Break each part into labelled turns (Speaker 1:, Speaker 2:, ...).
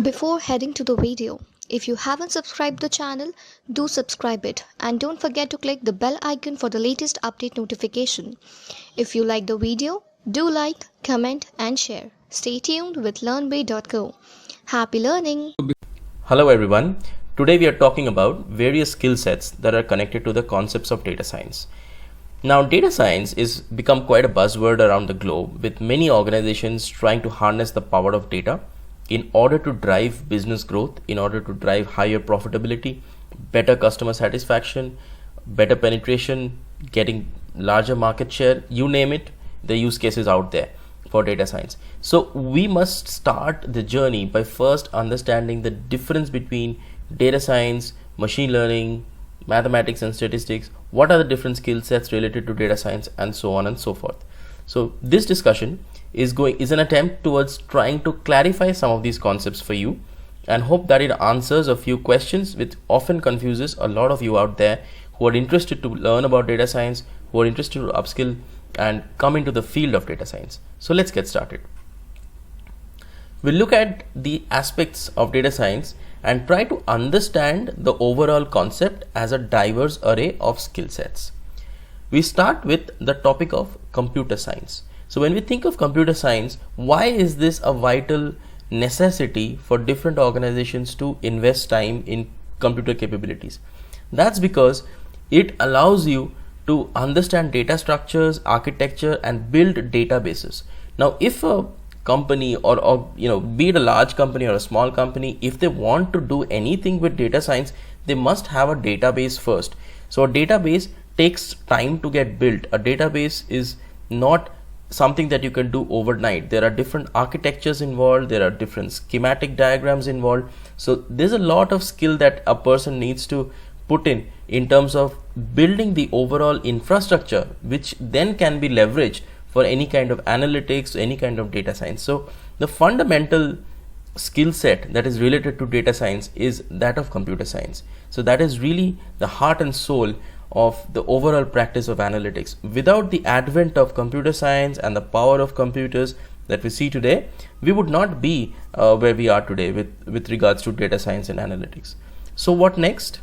Speaker 1: Before heading to the video, if you haven't subscribed the channel, do subscribe it and don't forget to click the bell icon for the latest update notification. If you like the video, do like, comment and share. Stay tuned with learnway.co. Happy learning!
Speaker 2: Hello everyone. Today we are talking about various skill sets that are connected to the concepts of data science. Now, data science is become quite a buzzword around the globe, with many organizations trying to harness the power of data in order to drive business growth, in order to drive higher profitability, better customer satisfaction, better penetration, getting larger market share, you name it, the use cases out there for data science. So we must start the journey by first understanding the difference between data science, machine learning, mathematics and statistics, what are the different skill sets related to data science, and so on and so forth. So this discussion is an attempt towards trying to clarify some of these concepts for you, and hope that it answers a few questions which often confuses a lot of you out there who are interested to learn about data science, who are interested to upskill and come into the field of data science. So let's get started. We'll look at the aspects of data science and try to understand the overall concept as a diverse array of skill sets. We start with the topic of computer science. So when we think of computer science, why is this a vital necessity for different organizations to invest time in computer capabilities? That's because it allows you to understand data structures, architecture, and build databases. Now, if a company or be it a large company or a small company, if they want to do anything with data science, they must have a database first. So a database takes time to get built. A database is not something that you can do overnight. There are different architectures involved, there are different schematic diagrams involved. So there's a lot of skill that a person needs to put in terms of building the overall infrastructure, which then can be leveraged for any kind of analytics, any kind of data science. So the fundamental skill set that is related to data science is that of computer science. So that is really the heart and soul of the overall practice of analytics. Without the advent of computer science and the power of computers that we see today, we would not be where we are today with regards to data science and analytics. So what next?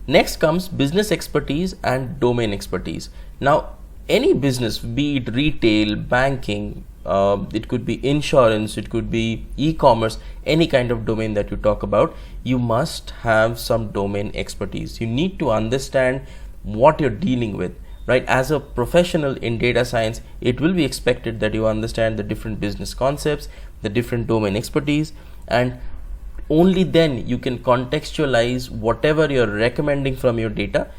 Speaker 2: Next comes business expertise and domain expertise. Now, any business, be it retail, banking, it could be insurance, it could be e-commerce, any kind of domain that you talk about, you must have some domain expertise. You need to understand what you're dealing with, right? As a professional in data science, it will be expected that you understand the different business concepts, the different domain expertise, and only then you can contextualize whatever you're recommending from your data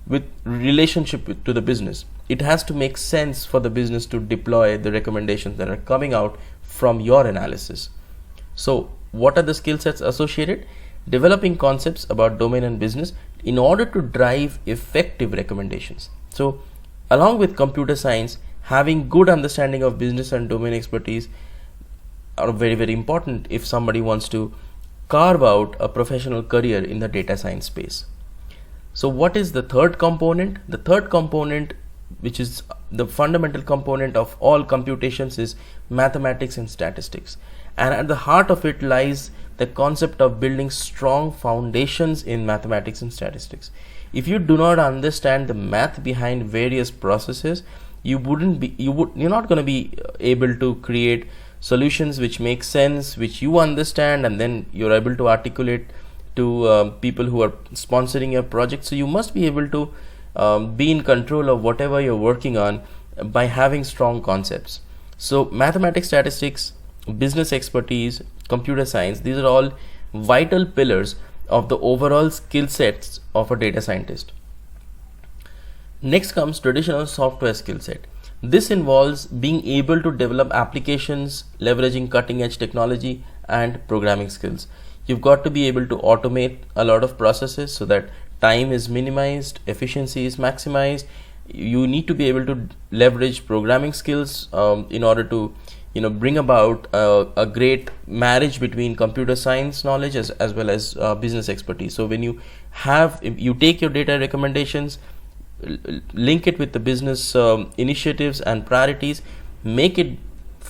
Speaker 2: with relationship to the business. It has to make sense for the business to deploy the recommendations that are coming out from your analysis. So what are the skill sets associated? Developing concepts about domain and business in order to drive effective recommendations. So along with computer science, having good understanding of business and domain expertise are very, very important if somebody wants to carve out a professional career in the data science space. So what is the third component? The third component, which is the fundamental component of all computations, is mathematics and statistics. And at the heart of it lies the concept of building strong foundations in mathematics and statistics. If you do not understand the math behind various processes, you're not going to be able to create solutions which make sense, which you understand, and then you're able to articulate to people who are sponsoring your project. So you must be able to be in control of whatever you're working on by having strong concepts. So mathematics, statistics, business expertise, computer science, these are all vital pillars of the overall skill sets of a data scientist. Next comes traditional software skill set. This involves being able to develop applications, leveraging cutting edge technology and programming skills. You've got to be able to automate a lot of processes so that time is minimized, efficiency is maximized. You need to be able to leverage programming skills in order to bring about a great marriage between computer science knowledge as well as business expertise. So when you take your data recommendations, link it with the business initiatives and priorities, make it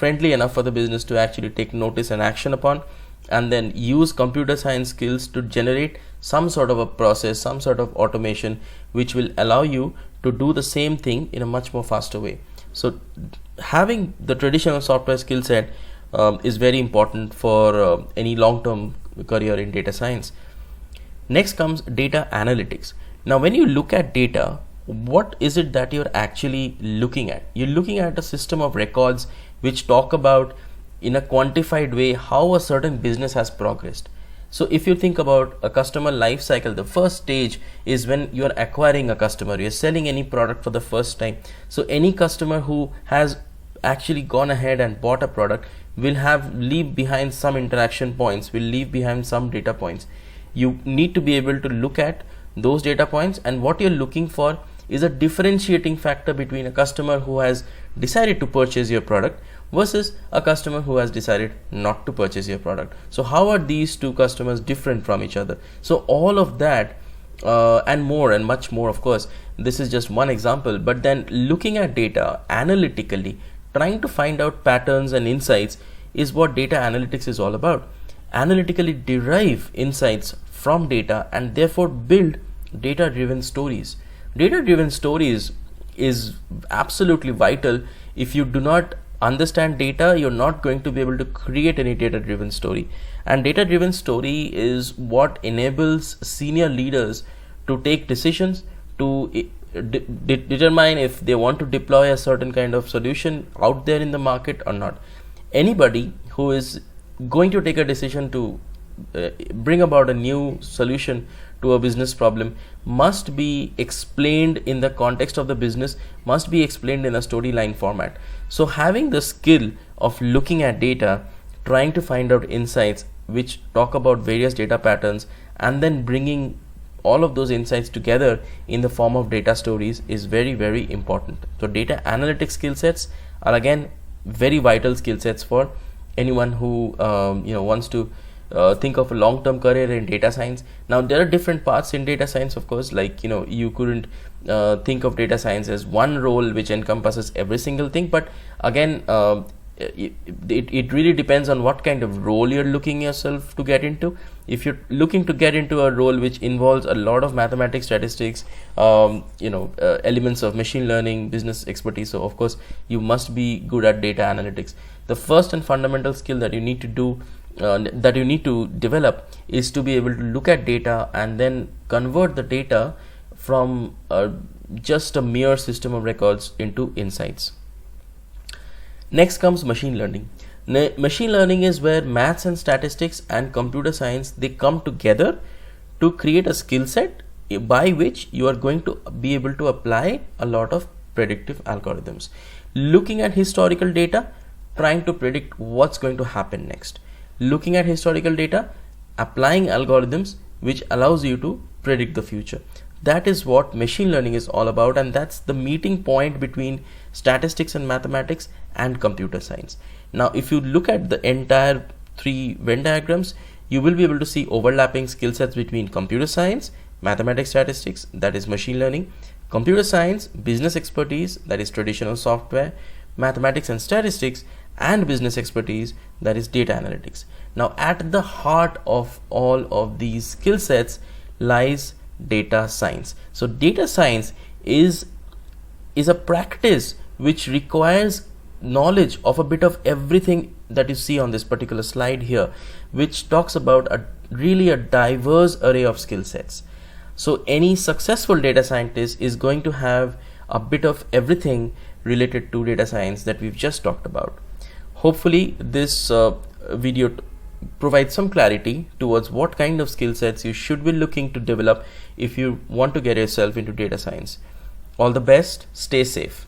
Speaker 2: friendly enough for the business to actually take notice and action upon, and then use computer science skills to generate some sort of a process, some sort of automation which will allow you to do the same thing in a much more faster way. So having the traditional software skill set is very important for any long-term career in data science. Next comes data analytics. Now when you look at data, what is it that you're actually looking at? You're looking at a system of records which talk about in a quantified way how a certain business has progressed. So if you think about a customer life cycle, the first stage is when you're acquiring a customer, you're selling any product for the first time. So any customer who has actually gone ahead and bought a product will leave behind some interaction points, will leave behind some data points. You need to be able to look at those data points, and what you're looking for is a differentiating factor between a customer who has decided to purchase your product versus a customer who has decided not to purchase your product. So how are these two customers different from each other? So all of that and more and much more, of course, this is just one example, but then looking at data analytically, trying to find out patterns and insights is what data analytics is all about. Analytically derive insights from data and therefore build data-driven stories. Data-driven stories is absolutely vital. If you do not understand data, you're not going to be able to create any data-driven story. And data-driven story is what enables senior leaders to take decisions, to determine if they want to deploy a certain kind of solution out there in the market or not. Anybody who is going to take a decision to bring about a new solution to a business problem must be explained in the context of the business, must be explained in a storyline format. So having the skill of looking at data, trying to find out insights which talk about various data patterns, and then bringing all of those insights together in the form of data stories is very, very important. So data analytics skill sets are again very vital skill sets for anyone who wants to think of a long-term career in data science. Now there are different paths in data science, of course, like you couldn't think of data science as one role which encompasses every single thing, but again it really depends on what kind of role you're looking yourself to get into. If you're looking to get into a role which involves a lot of mathematics, statistics, elements of machine learning, business expertise, so of course you must be good at data analytics. The first and fundamental skill that you need to do that you need to develop is to be able to look at data and then convert the data from just a mere system of records into insights. Next comes machine learning. Machine learning is where maths and statistics and computer science, they come together to create a skill set by which you are going to be able to apply a lot of predictive algorithms. Looking at historical data, trying to predict what's going to happen next. Looking at historical data, applying algorithms which allows you to predict the future. That is what machine learning is all about, and that's the meeting point between statistics and mathematics and computer science. Now if you look at the entire three Venn diagrams, you will be able to see overlapping skill sets between computer science, mathematics, statistics, that is machine learning, computer science, business expertise, that is traditional software, mathematics and statistics, and business expertise, that is data analytics. Now at the heart of all of these skill sets lies data science. So data science is a practice which requires knowledge of a bit of everything that you see on this particular slide here, which talks about really a diverse array of skill sets. So any successful data scientist is going to have a bit of everything related to data science that we've just talked about. Hopefully this video provides some clarity towards what kind of skill sets you should be looking to develop if you want to get yourself into data science. All the best, stay safe.